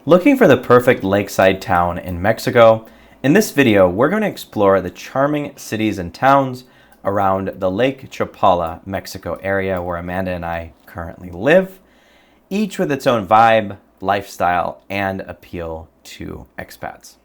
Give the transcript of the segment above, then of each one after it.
Looking for the perfect lakeside town in Mexico? In this video, we're going to explore the charming cities and towns around the Lake Chapala, Mexico area where Amanda and I currently live, each with its own vibe, lifestyle, and appeal to expats.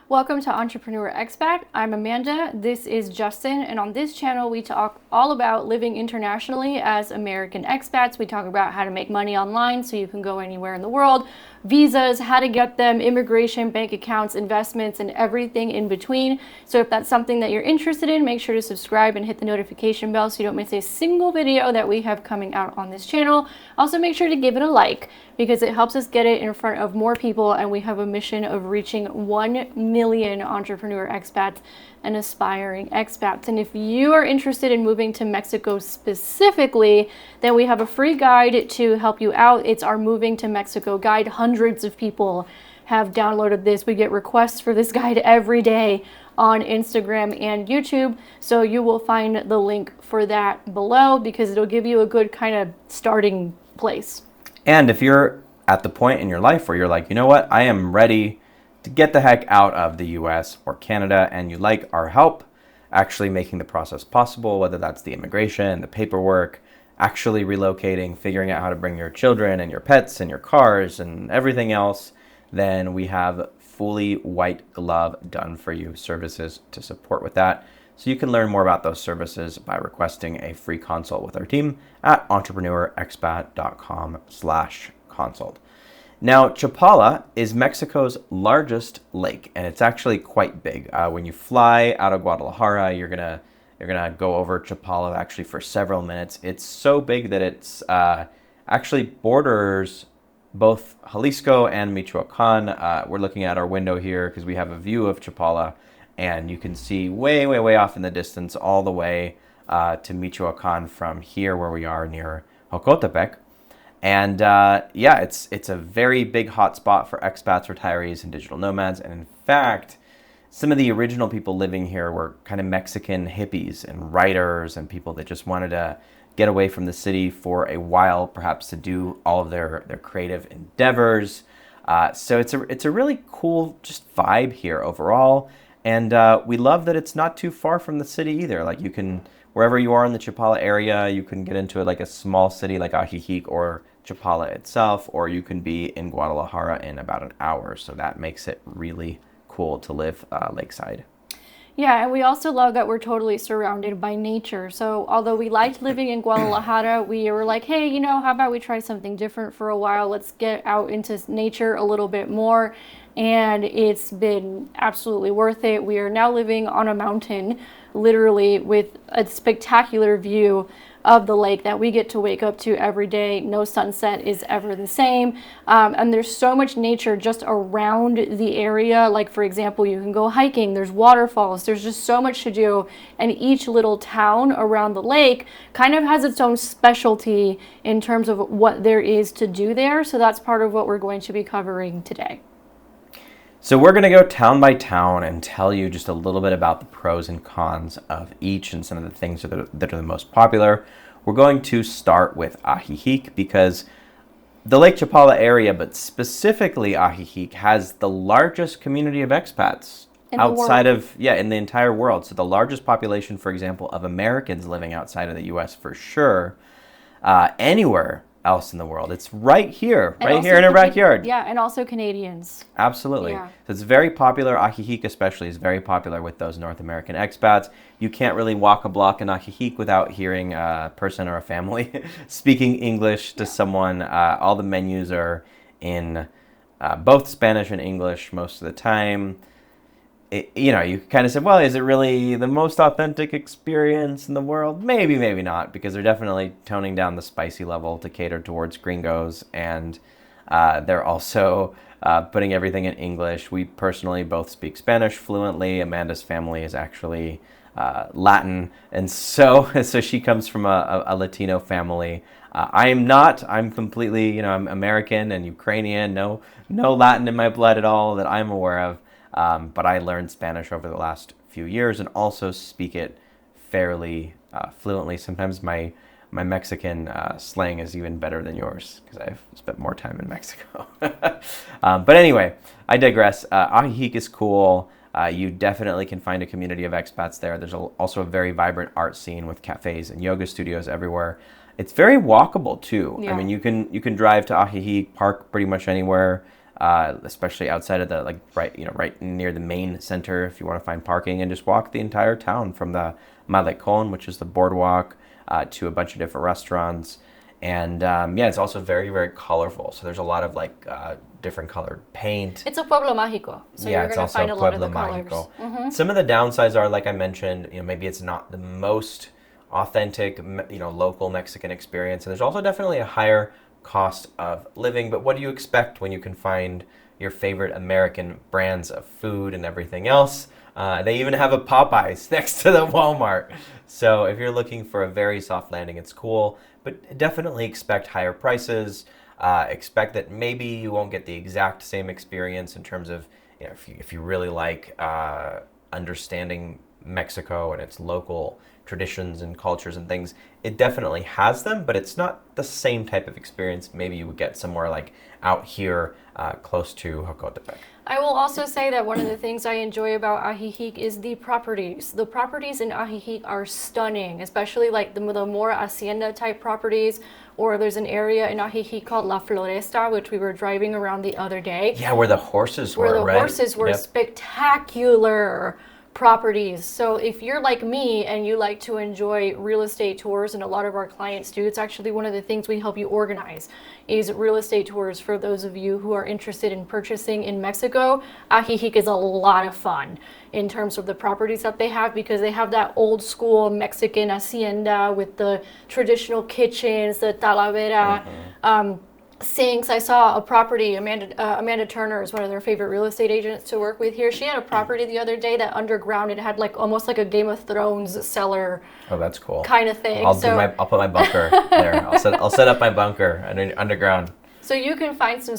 Welcome to Entrepreneur Expat. I'm Amanda. This is Justin, and on this channel we talk all about living internationally as American expats. We talk about how to make money online so you can go anywhere in the world, visas, how to get them, immigration, bank accounts, investments, and everything in between. So if that's something that you're interested in, make sure to subscribe and hit the notification bell so you don't miss a single video that we have coming out on this channel. Also make sure to give it a like because it helps us get it in front of more people, and we have a mission of reaching 1 million entrepreneur expats and aspiring expats. And if you are interested in moving to Mexico specifically, then we have a free guide to help you out. It's our Moving to Mexico guide. Hundreds of people have downloaded this. We get requests for this guide every day on Instagram and YouTube. So you will find the link for that below because it'll give you a good kind of starting place. And if you're at the point in your life where you're like, you know what, I am ready to get the heck out of the US or Canada, and you like our help actually making the process possible, whether that's the immigration, the paperwork, actually relocating, figuring out how to bring your children and your pets and your cars and everything else, then we have fully white glove done for you services to support with that. So you can learn more about those services by requesting a free consult with our team at entrepreneurexpat.com/consult. Now, Chapala is Mexico's largest lake, and it's actually quite big. When you fly out of Guadalajara, you're gonna go over Chapala actually for several minutes. It's so big that it's actually borders both Jalisco and Michoacan. We're looking at our window here because we have a view of Chapala, and you can see way off in the distance all the way to Michoacan from here where we are near Jocotepec. And yeah, it's a very big hotspot for expats, retirees, and digital nomads. And in fact, some of the original people living here were kind of Mexican hippies and writers and people that just wanted to get away from the city for a while, perhaps to do all of their creative endeavors. So it's a really cool just vibe here overall. And we love that it's not too far from the city either. Like you can, wherever you are in the Chapala area, you can get into like a small city like Ajijic or Chapala itself, or you can be in Guadalajara in about an hour. So that makes it really cool to live lakeside. Yeah, and we also love that we're totally surrounded by nature. So although we liked living in Guadalajara, we were like, hey, you know, how about we try something different for a while? Let's get out into nature a little bit more. And it's been absolutely worth it. We are now living on a mountain, literally with a spectacular view of the lake that we get to wake up to every day. No sunset is ever the same. And there's so much nature just around the area. Like, for example, you can go hiking, there's waterfalls, there's just so much to do. And each little town around the lake kind of has its own specialty in terms of what there is to do there. So that's part of what we're going to be covering today. So we're going to go town by town and tell you just a little bit about the pros and cons of each and some of the things that are the most popular. We're going to start with Ajijic because the Lake Chapala area, but specifically Ajijic, has the largest community of expats outside of, in the entire world. So the largest population, for example, of Americans living outside of the US for sure, anywhere else in the world. It's right here in our backyard. Yeah, and also Canadians. Absolutely. Yeah. So it's very popular. Ajijic especially is very popular with those North American expats. You can't really walk a block in Ajijic without hearing a person or a family speaking English to someone. All the menus are in both Spanish and English most of the time. You kind of said, well, is it really the most authentic experience in the world? Maybe, maybe not, because they're definitely toning down the spicy level to cater towards gringos, and they're also putting everything in English. We personally both speak Spanish fluently. Amanda's family is actually Latin, and so she comes from a Latino family. I am not. I'm completely, I'm American and Ukrainian. No Latin in my blood at all that I'm aware of. But I learned Spanish over the last few years and also speak it fairly fluently. Sometimes my my Mexican slang is even better than yours because I've spent more time in Mexico. But anyway, I digress. Ajijic is cool. You definitely can find a community of expats there. There's also a very vibrant art scene with cafes and yoga studios everywhere. It's very walkable too. Yeah. I mean, you can drive to Ajijic, park pretty much anywhere, especially outside of the right near the main center if you want to find parking, and just walk the entire town from the Malecon, which is the boardwalk, to a bunch of different restaurants. And it's also very, very colorful. So there's a lot of different colored paint. It's a pueblo mágico, so you're going to find a lot of the colors. Mm-hmm. Some of the downsides are, like I mentioned, maybe it's not the most authentic, local Mexican experience. And there's also definitely a higher cost of living. But what do you expect when you can find your favorite American brands of food and everything else? They even have a Popeyes next to the Walmart. So if you're looking for a very soft landing, it's cool, but definitely expect higher prices. Expect that maybe you won't get the exact same experience in terms of, if you really like understanding Mexico and its local traditions and cultures and things, it definitely has them, but it's not the same type of experience maybe you would get somewhere like out here close to Jocotepec. I will also say that one of the things I enjoy about Ajijic is the properties. The properties in Ajijic are stunning, especially like the more hacienda type properties. Or there's an area in Ajijic called La Floresta, which we were driving around the other day. Yeah, where the horses were, Where the right? horses were Yep. Spectacular properties. So if you're like me and you like to enjoy real estate tours, and a lot of our clients do, it's actually one of the things we help you organize is real estate tours for those of you who are interested in purchasing in Mexico. Ajijic is a lot of fun in terms of the properties that they have, because they have that old school Mexican hacienda with the traditional kitchens, the talavera, sinks. I saw a property, Amanda Turner is one of their favorite real estate agents to work with here. She had a property the other day that underground, it had almost like a Game of Thrones cellar. Oh, that's cool. Kind of thing. I'll put my bunker there. I'll set up my bunker underground. So you can find some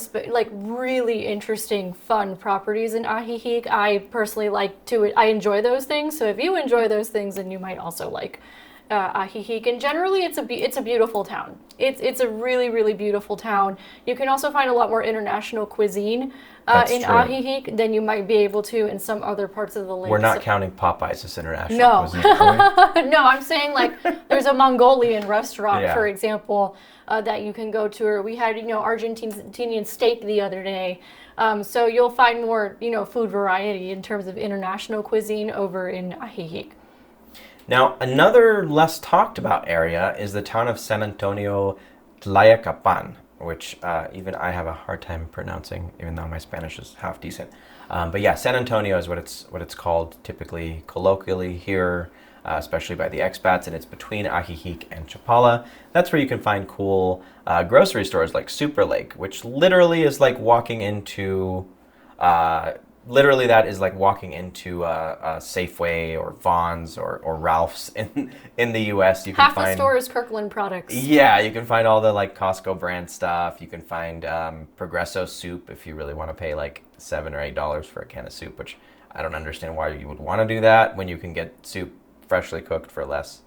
really interesting, fun properties in Ajijic. I personally I enjoy those things. So if you enjoy those things, then you might also like Ajijic. And generally, it's a beautiful town. It's a really, really beautiful town. You can also find a lot more international cuisine in Ajijic than you might be able to in some other parts of the lake. We're not counting Popeyes as international No. cuisine, are we? No, I'm saying there's a Mongolian restaurant, for example, that you can go to. Or we had, Argentinian steak the other day. So you'll find more, food variety in terms of international cuisine over in Ajijic. Now, another less talked about area is the town of San Antonio Tlayacapan, which even I have a hard time pronouncing, even though my Spanish is half decent. But yeah, San Antonio is what it's called typically colloquially here, especially by the expats, and it's between Ajijic and Chapala. That's where you can find cool grocery stores like Super Lake, which literally is like walking into literally that is like walking into a Safeway or Vons or Ralph's in the U.S. You can Half find the store is Kirkland products. Yeah, you can find all the Costco brand stuff. You can find Progresso soup if you really want to pay $7 or $8 for a can of soup, which I don't understand why you would want to do that when you can get soup freshly cooked for less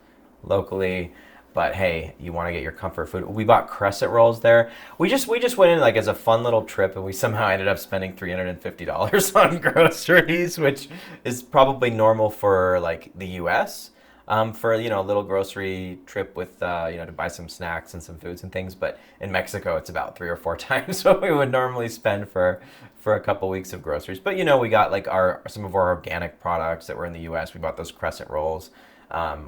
locally. But hey, you want to get your comfort food. We bought crescent rolls there. We just went in as a fun little trip, and we somehow ended up spending $350 on groceries, which is probably normal for the U.S. For a little grocery trip with to buy some snacks and some foods and things. But in Mexico, it's about 3 or 4 times what we would normally spend for a couple weeks of groceries. But we got some of our organic products that were in the U.S. We bought those crescent rolls.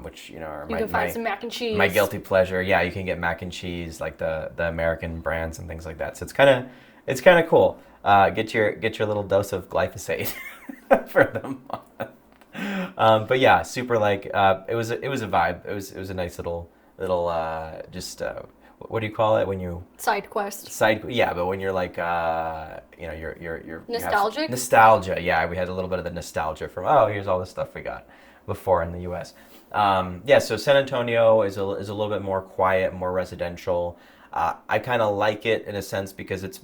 Which are you can find some mac and cheese. My guilty pleasure. Yeah, you can get mac and cheese like the American brands and things like that. So it's kind of cool. Get your little dose of glyphosate for the month. But yeah, Super Lake. It was a vibe. It was a nice little just what do you call it when you side quest? Yeah, but when you're you're nostalgic. Nostalgia. Yeah, we had a little bit of the nostalgia from here's all the stuff we got before in the U.S. So San Antonio is a little bit more quiet, more residential. I kind of like it in a sense because it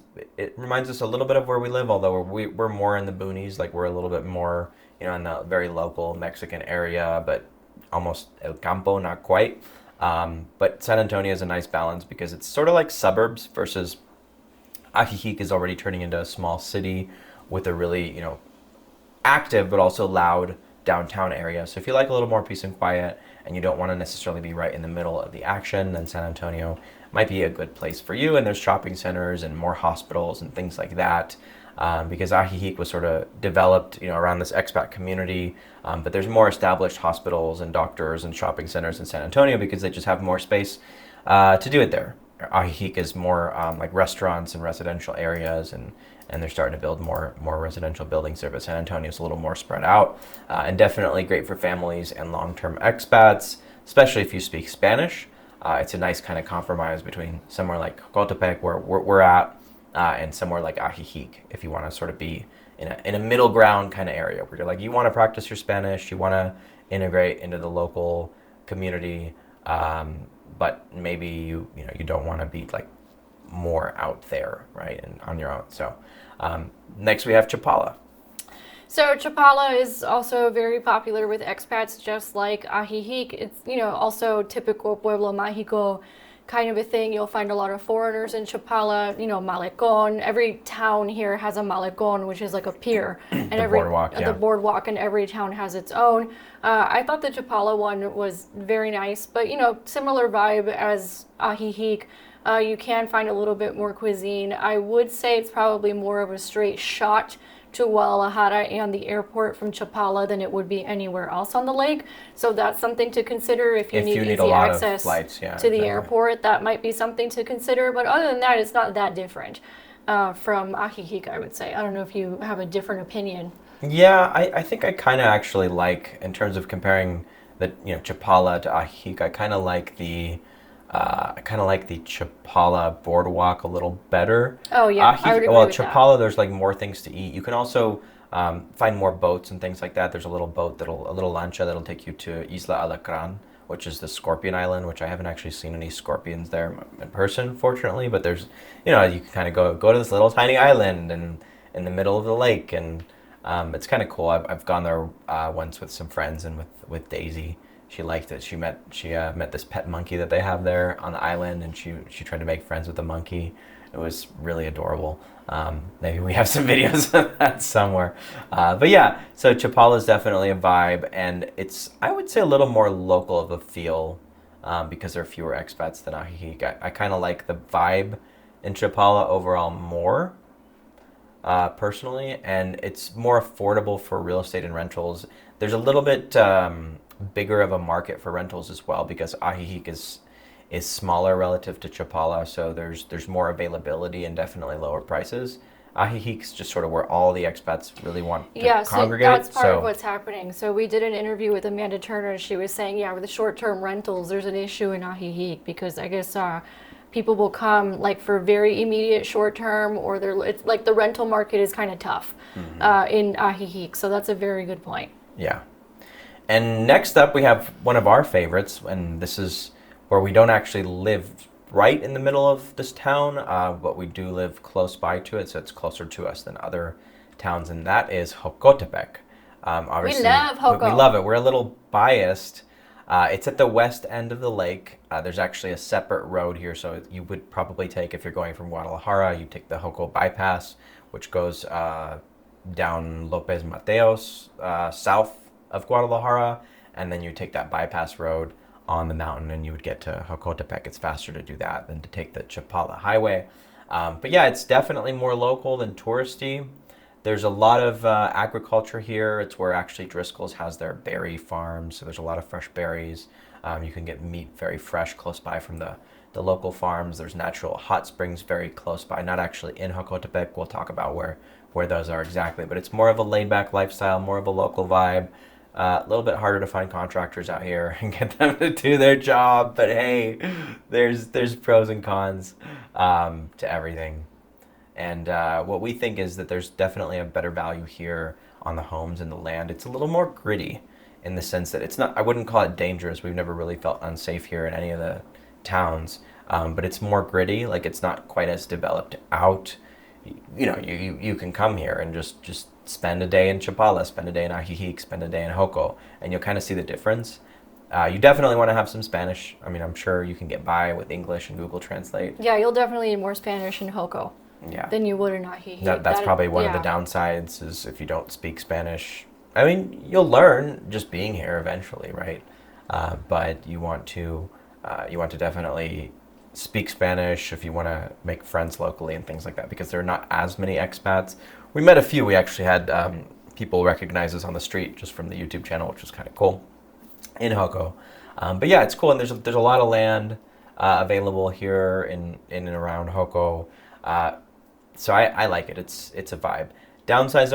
reminds us a little bit of where we live, although we're more in the boonies, we're a little bit more in the very local Mexican area, but almost El Campo, not quite. But San Antonio is a nice balance because it's sort of like suburbs versus Ajijic is already turning into a small city with a really, active but also loud downtown area. So if you like a little more peace and quiet and you don't want to necessarily be right in the middle of the action, then San Antonio might be a good place for you. And there's shopping centers and more hospitals and things like that. Because Ajijic was sort of developed, around this expat community, but there's more established hospitals and doctors and shopping centers in San Antonio because they just have more space to do it there. Ajijic is more like restaurants and residential areas, and they're starting to build more residential buildings there. But San Antonio is a little more spread out, and definitely great for families and long-term expats, especially if you speak Spanish. It's a nice kind of compromise between somewhere like Jocotepec, where we're at, and somewhere like Ajijic, if you want to sort of be in a middle ground kind of area where you're like, you want to practice your Spanish, you want to integrate into the local community, but maybe you don't want to be like more out there, right, and on your own. So next we have Chapala. So Chapala is also very popular with expats, just like Ajijic. It's, also typical Pueblo Mágico kind of a thing. You'll find a lot of foreigners in Chapala, Malecón. Every town here has a Malecón, which is like a pier. And the boardwalk, and every town has its own. I thought the Chapala one was very nice, but, similar vibe as Ajijic. You can find a little bit more cuisine. I would say it's probably more of a straight shot to Guadalajara and the airport from Chapala than it would be anywhere else on the lake. So that's something to consider if you need easy access to the airport. That might be something to consider. But other than that, it's not that different from Ajijic, I would say. I don't know if you have a different opinion. Yeah, I think I kind of actually like, in terms of comparing the Chapala to Ajijic, I kind of like the Chapala boardwalk a little better. Oh yeah, I would agree with Chapala, there's like more things to eat. You can also find more boats and things like that. There's a little boat a little lancha that'll take you to Isla Alacran, which is the scorpion island, which I haven't actually seen any scorpions there in person, fortunately. But there's, you can kind of go to this little tiny island and in the middle of the lake, and it's kind of cool. I've gone there once with some friends and with Daisy. She liked it. She met this pet monkey that they have there on the island, and she tried to make friends with the monkey. It was really adorable. Maybe we have some videos of that somewhere. But yeah, so Chapala is definitely a vibe, and it's, I would say, a little more local of a feel because there are fewer expats than Ajijic. I kind of like the vibe in Chapala overall more, personally, and it's more affordable for real estate and rentals. There's a little bit bigger of a market for rentals as well because Ajijic is smaller relative to Chapala, so there's more availability and definitely lower prices. Ajijic's just sort of where all the expats really want to congregate. Yeah, so that's part of what's happening. So we did an interview with Amanda Turner, and she was saying, with the short-term rentals, there's an issue in Ajijic because I guess people will come like for very immediate short-term, or it's like the rental market is kind of tough in Ajijic. So that's a very good point. Yeah. And next up, we have one of our favorites, and this is where we don't actually live right in the middle of this town, but we do live close by to it, so it's closer to us than other towns, and that is Jocotepec. Obviously, we love Joco. We love it. We're a little biased. It's at the west end of the lake. There's actually a separate road here, so you would probably take, if you're going from Guadalajara, you take the Joco bypass, which goes down Lopez Mateos, south of Guadalajara, and then you take that bypass road on the mountain and you would get to Jocotepec. It's faster to do that than to take the Chapala highway. But yeah, it's definitely more local than touristy. There's a lot of agriculture here. It's where actually Driscoll's has their berry farm, so there's a lot of fresh berries. You can get meat very fresh close by from the local farms. There's natural hot springs very close by, not actually in Jocotepec. We'll talk about where those are exactly, but it's more of a laid-back lifestyle, more of a local vibe. A little bit harder to find contractors out here and get them to do their job, but hey, there's pros and cons to everything. And what we think is that there's definitely a better value here on the homes and the land. It's a little more gritty in the sense that it's not, I wouldn't call it dangerous. We've never really felt unsafe here in any of the towns, but it's more gritty. Like, it's not quite as developed out. You can come here and just spend a day in Chapala, spend a day in Ajijic, spend a day in Joco, and you'll kind of see the difference. You definitely want to have some Spanish. I mean, I'm sure you can get by with English and Google Translate. Yeah, you'll definitely need more Spanish in Hoko Yeah. than you would in Ajijic. That's probably one of the downsides is if you don't speak Spanish. I mean, you'll learn just being here eventually, right? But you want to definitely speak Spanish if you want to make friends locally and things like that, because there are not as many expats. We met a few. We actually had people recognize us on the street just from the YouTube channel, which was kind of cool in Hoko. But yeah, it's cool, and there's a lot of land available here in and around Hoko. So I like it. It's a vibe. Downsides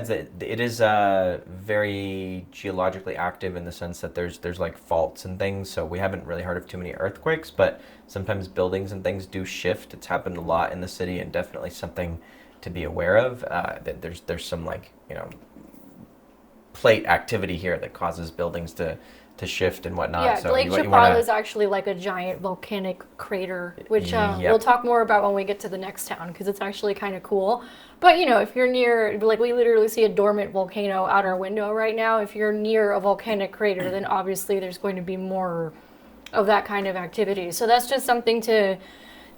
that it is very geologically active in the sense that there's like faults and things. So we haven't really heard of too many earthquakes, but sometimes buildings and things do shift. It's happened a lot in the city, and definitely something to be aware of. That there's some like plate activity here that causes buildings to shift and whatnot. Yeah, so Lake you Chapala wanna, is actually like a giant volcanic crater, which Yep. we'll talk more about when we get to the next town, because it's actually kind of cool. But if you're near, like we literally see a dormant volcano out our window right now. If you're near a volcanic crater, then obviously there's going to be more of that kind of activity. So that's just something to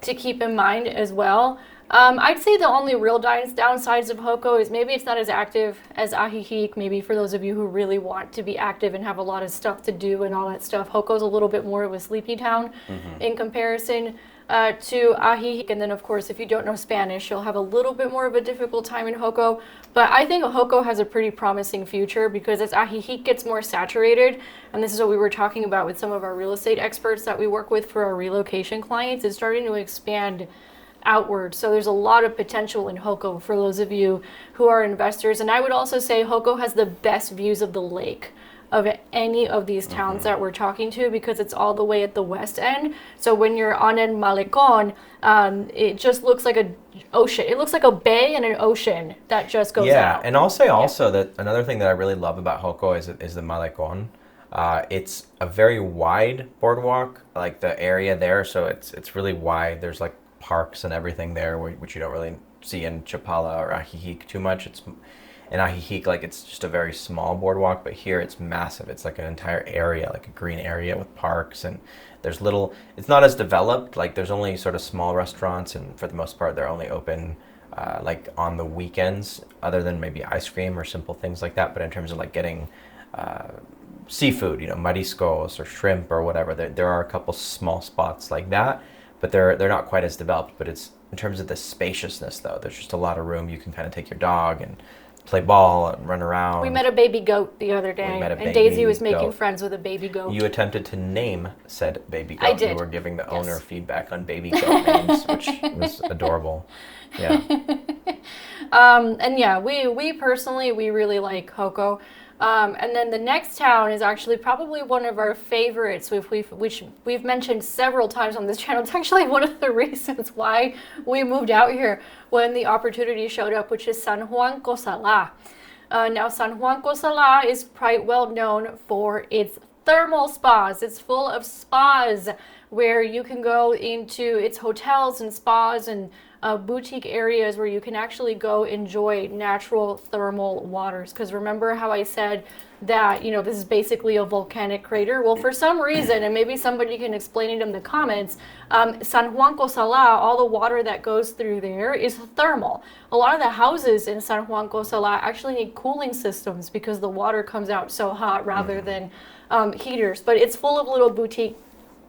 keep in mind as well. I'd say the only real downsides of Hoko is maybe it's not as active as Ajijic. Maybe for those of you who really want to be active and have a lot of stuff to do and all that stuff, Hoko's a little bit more of a sleepy town in comparison to Ajijic. And then, of course, if you don't know Spanish, you'll have a little bit more of a difficult time in Hoko. But I think Hoko has a pretty promising future, because as Ajijic gets more saturated, and this is what we were talking about with some of our real estate experts that we work with for our relocation clients, it's starting to expand outward. So there's a lot of potential in Hoko for those of you who are investors. And I would also say Hoko has the best views of the lake of any of these towns that we're talking to, because it's all the way at the west end. So when you're on El Malecon, it just looks like an ocean. It looks like a bay and an ocean that just goes out. Yeah, and I'll say also that another thing that I really love about Hoko is the Malecon. It's a very wide boardwalk, like the area there. So it's really wide. There's like parks and everything there, which you don't really see in Chapala or Ajijic too much. It's in Ajijic, like it's just a very small boardwalk, but here it's massive. It's like an entire area, like a green area with parks, and there's it's not as developed. Like there's only sort of small restaurants, and for the most part they're only open like on the weekends, other than maybe ice cream or simple things like that. But in terms of like getting seafood, mariscos or shrimp or whatever, there are a couple small spots like that. But they're not quite as developed. But it's in terms of the spaciousness, though. There's just a lot of room. You can kind of take your dog and play ball and run around. We met a baby goat the other day, and Daisy was making friends with a baby goat. You attempted to name said baby goat. I did. You were giving the owner feedback on baby goat names, which was adorable. Yeah. And yeah, we personally, we really like Hoko. And then the next town is actually probably one of our favorites, which we've mentioned several times on this channel. It's actually one of the reasons why we moved out here when the opportunity showed up, which is San Juan Cosala. Now, San Juan Cosala is quite well known for its thermal spas. It's full of spas where you can go into its hotels and spas and boutique areas where you can actually go enjoy natural thermal waters. Because remember how I said that, this is basically a volcanic crater? Well, for some reason, and maybe somebody can explain it in the comments, San Juan Cosala, all the water that goes through there is thermal. A lot of the houses in San Juan Cosala actually need cooling systems because the water comes out so hot rather than heaters. But it's full of little boutique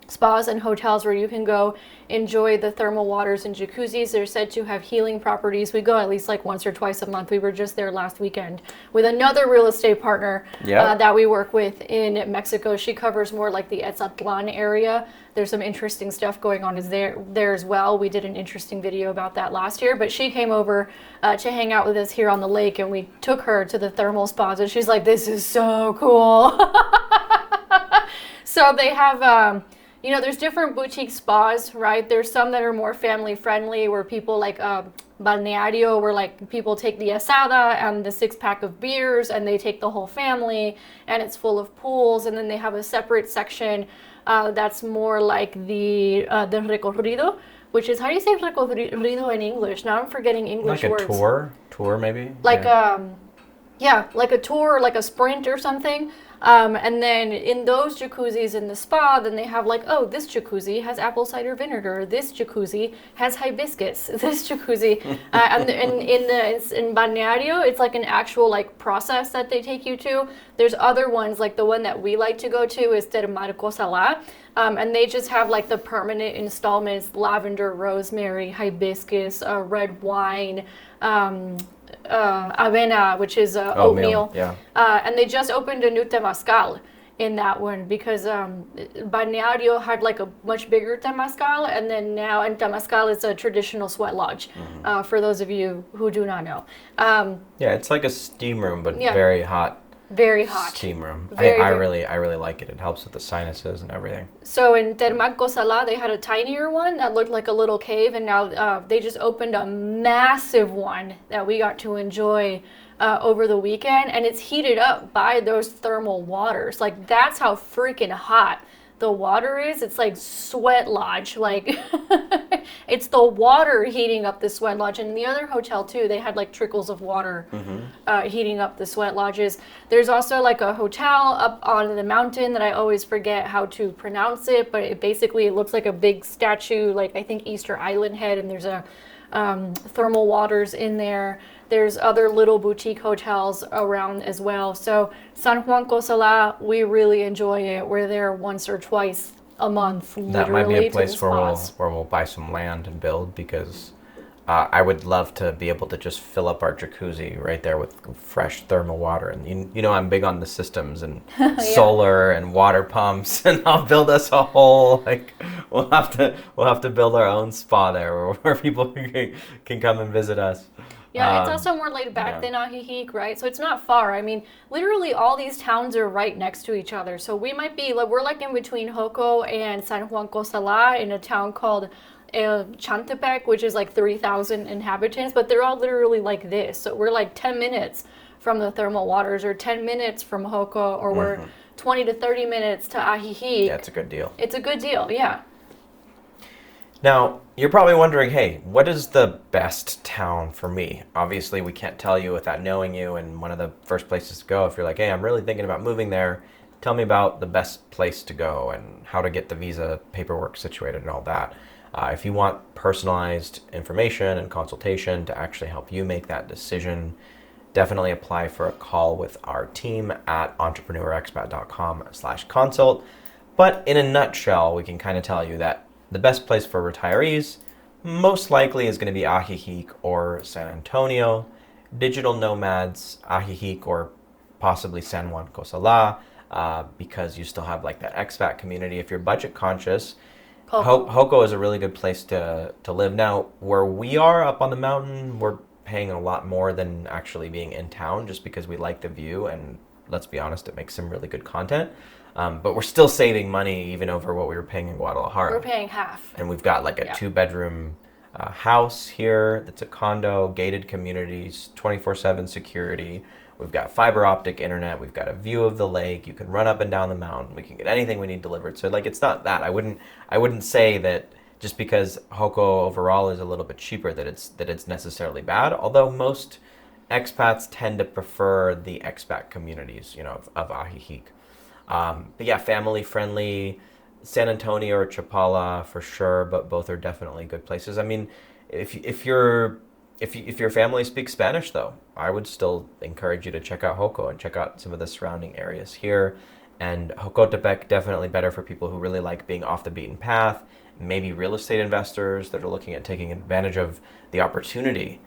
spas and hotels where you can go enjoy the thermal waters and jacuzzis. They're said to have healing properties. We go at least like once or twice a month. We were just there last weekend with another real estate partner that we work with in Mexico. She covers more like the Etzatlan area. There's some interesting stuff going on there as well. We did an interesting video about that last year, but she came over to hang out with us here on the lake, and we took her to the thermal spas, and she's like, this is so cool. So they have there's different boutique spas, right? There's some that are more family friendly, where people like balneario, where like people take the asada and the 6-pack of beers and they take the whole family, and it's full of pools. And then they have a separate section that's more like the recorrido, which is, how do you say recorrido in English? Now I'm forgetting English words. Like a tour maybe? Like like a tour, like a sprint or something. And then in those jacuzzis in the spa, then they have like, oh, this jacuzzi has apple cider vinegar. This jacuzzi has hibiscus. This jacuzzi, and in Balneario, it's like an actual like process that they take you to. There's other ones like the one that we like to go to is Termal Cosala, and they just have like the permanent installments: lavender, rosemary, hibiscus, red wine. Avena, which is oatmeal. Yeah. And they just opened a new Temazcal in that one because Balneario had like a much bigger Temazcal, and then now, and Temazcal is a traditional sweat lodge, for those of you who do not know. Yeah, it's like a steam room, but very hot. Very hot. Steam room. Very, I really like it. It helps with the sinuses and everything. So in Termal Cosala, they had a tinier one that looked like a little cave, and now they just opened a massive one that we got to enjoy over the weekend, and it's heated up by those thermal waters. Like, that's how freaking hot the water is. It's like sweat lodge. Like, it's the water heating up the sweat lodge. And the other hotel too, they had like trickles of water heating up the sweat lodges. There's also like a hotel up on the mountain that I always forget how to pronounce it, but it looks like a big statue, like I think Easter Island head, and there's a thermal waters in there. There's other little boutique hotels around as well. So San Juan Cosala, we really enjoy it. We're there once or twice a month. That might be a place where we'll buy some land and build, because I would love to be able to just fill up our jacuzzi right there with fresh thermal water. And you know I'm big on the systems and solar and water pumps, and I'll build us a whole, like, we'll have to build our own spa there where people can come and visit us. Yeah, it's also more laid back than Ajijic, right? So it's not far. I mean, literally all these towns are right next to each other. So we're like in between Joco and San Juan Cosala in a town called Chantepec, which is like 3,000 inhabitants, but they're all literally like this. So we're like 10 minutes from the thermal waters, or 10 minutes from Joco, or we're 20 to 30 minutes to Ajijic. Yeah, it's a good deal. It's a good deal, yeah. Now, you're probably wondering, hey, what is the best town for me? Obviously, we can't tell you without knowing you, and one of the first places to go, if you're like, hey, I'm really thinking about moving there, tell me about the best place to go and how to get the visa paperwork situated and all that. If you want personalized information and consultation to actually help you make that decision, definitely apply for a call with our team at entrepreneurexpat.com/consult. But in a nutshell, we can kind of tell you that the best place for retirees most likely is going to be Ajijic or San Antonio. Digital nomads, Ajijic or possibly San Juan Cosala, because you still have like that expat community. If you're budget conscious, Joco is a really good place to live. Now, where we are up on the mountain, we're paying a lot more than actually being in town, just because we like the view, and let's be honest, it makes some really good content. But we're still saving money even over what we were paying in Guadalajara. We're paying half. And we've got like a 2-bedroom house here that's a condo, gated communities, 24/7 security. We've got fiber optic internet. We've got a view of the lake. You can run up and down the mountain. We can get anything we need delivered. So like, it's not that. I wouldn't say that just because Joco overall is a little bit cheaper that it's necessarily bad. Although most expats tend to prefer the expat communities, of Ajijic. But yeah, family friendly, San Antonio or Chapala for sure, but both are definitely good places. I mean, if your family speaks Spanish though, I would still encourage you to check out Joco and check out some of the surrounding areas here. And Jocotepec, definitely better for people who really like being off the beaten path, maybe real estate investors that are looking at taking advantage of the opportunity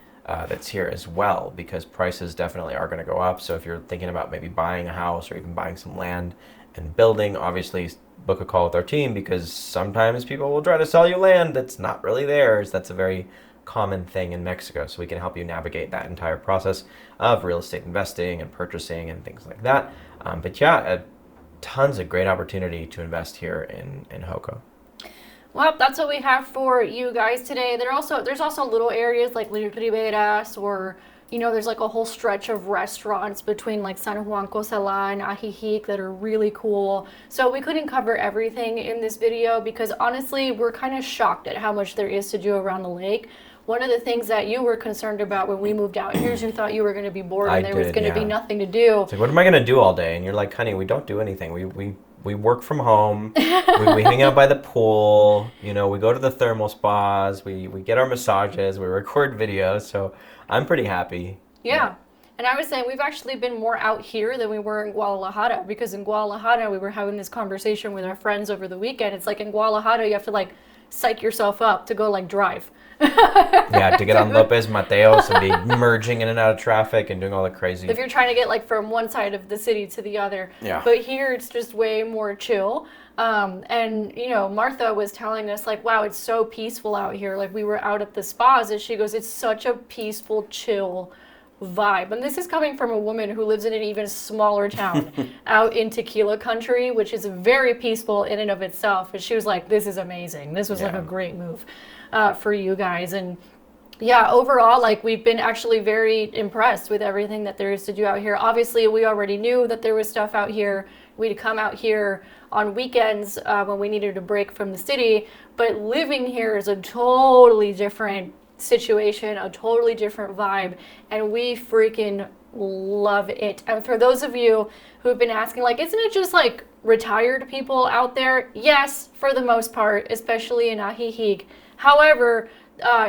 that's here as well, because prices definitely are going to go up. So if you're thinking about maybe buying a house or even buying some land and building, obviously book a call with our team, because sometimes people will try to sell you land that's not really theirs. That's a very common thing in Mexico. So we can help you navigate that entire process of real estate investing and purchasing and things like that. But yeah, tons of great opportunity to invest here in Joco. Well, that's what we have for you guys today. There's also little areas like Riberas, or there's like a whole stretch of restaurants between like San Juan Cosala and Ajijic that are really cool. So we couldn't cover everything in this video because honestly, we're kind of shocked at how much there is to do around the lake. one of the things that you were concerned about when we moved out here is you thought you were going to be bored I and there was did, going to be yeah. nothing to do. It's like, what am I going to do all day? And you're like, honey, we don't do anything. We work from home. we hang out by the pool. You know, we go to the thermal spas. We get our massages. We record videos. So I'm pretty happy. Yeah. And I was saying we've actually been more out here than we were in Guadalajara, because in Guadalajara we were having this conversation with our friends over the weekend. It's like in Guadalajara you have to like psych yourself up to go like drive. Yeah, to get on Lopez Mateos and be merging in and out of traffic and doing all the crazy. If you're trying to get like from one side of the city to the other. Yeah. But here it's just way more chill. And you know, Martha was telling us like, wow, it's so peaceful out here. Like we were out at the spas and she goes, it's such a peaceful, chill vibe. And this is coming from a woman who lives in an even smaller town out in Tequila country, which is very peaceful in and of itself. And she was like, this is amazing. This was like a great move for you guys. And yeah, overall, like we've been actually very impressed with everything that there is to do out here. Obviously, we already knew that there was stuff out here. We'd come out here on weekends when we needed a break from the city, but living here is a totally different situation, a totally different vibe, and we freaking love it. And for those of you who have been asking, like, isn't it just like retired people out there? Yes, for the most part, especially in Ajijic. However,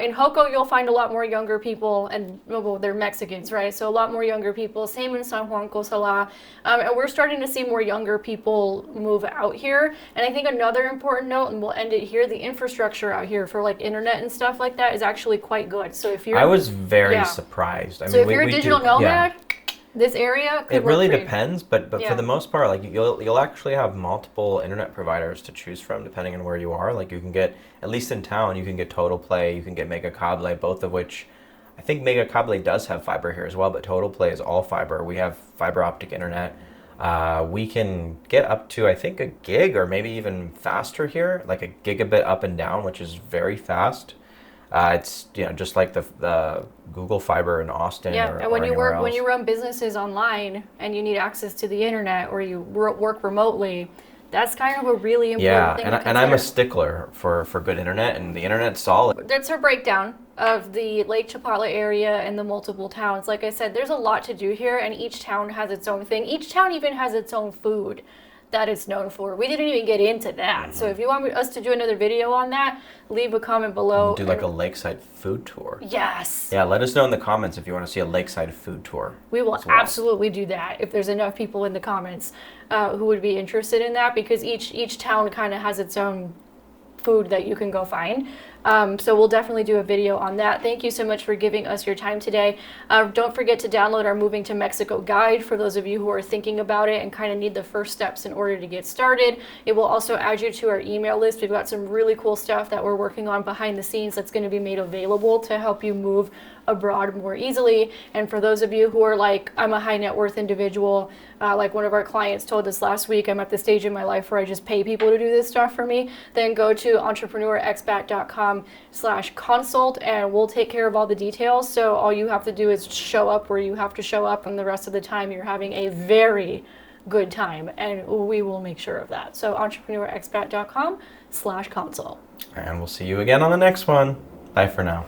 in Joko, you'll find a lot more younger people, and well, they're Mexicans, right? So a lot more younger people. Same in San Juan Cosala. And we're starting to see more younger people move out here. And I think another important note, and we'll end it here, the infrastructure out here for like internet and stuff like that is actually quite good. So if you're, I was very surprised. I so mean, if you're a digital nomad, this area could it work really for you. depends, but for the most part, like you'll actually have multiple internet providers to choose from depending on where you are. Like you can get, at least in town, you can get Total Play, you can get Mega Cable, both of which I think Mega Cable does have fiber here as well, but Total Play is all fiber. We have fiber optic internet. We can get up to, I think, a gig or maybe even faster here, like a gigabit up and down, which is very fast. It's just like the Google Fiber in Austin. Yeah, or, and when or you anywhere work else. when you run businesses online and you need access to the internet, or you work remotely, that's kind of a really important thing to consider. and I'm a stickler for good internet, and the internet's solid. That's our breakdown of the Lake Chapala area and the multiple towns. Like I said, there's a lot to do here, and each town has its own thing. Each town even has its own food that it's known for. We didn't even get into that. So if you want us to do another video on that, leave a comment below. Do like a lakeside food tour. Yes. Yeah, let us know in the comments if you want to see a lakeside food tour. We will absolutely do that if there's enough people in the comments who would be interested in that, because each town kind of has its own food that you can go find. So we'll definitely do a video on that. Thank you so much for giving us your time today. Don't forget to download our Moving to Mexico guide for those of you who are thinking about it and kind of need the first steps in order to get started. It will also add you to our email list. We've got some really cool stuff that we're working on behind the scenes that's going to be made available to help you move abroad more easily. And for those of you who are like, I'm a high net worth individual, like one of our clients told us last week, I'm at the stage in my life where I just pay people to do this stuff for me, then go to entrepreneurexpat.com/consult and we'll take care of all the details. So all you have to do is show up where you have to show up, and the rest of the time you're having a very good time, and we will make sure of that. So entrepreneurexpat.com/consult. And we'll see you again on the next one. Bye for now.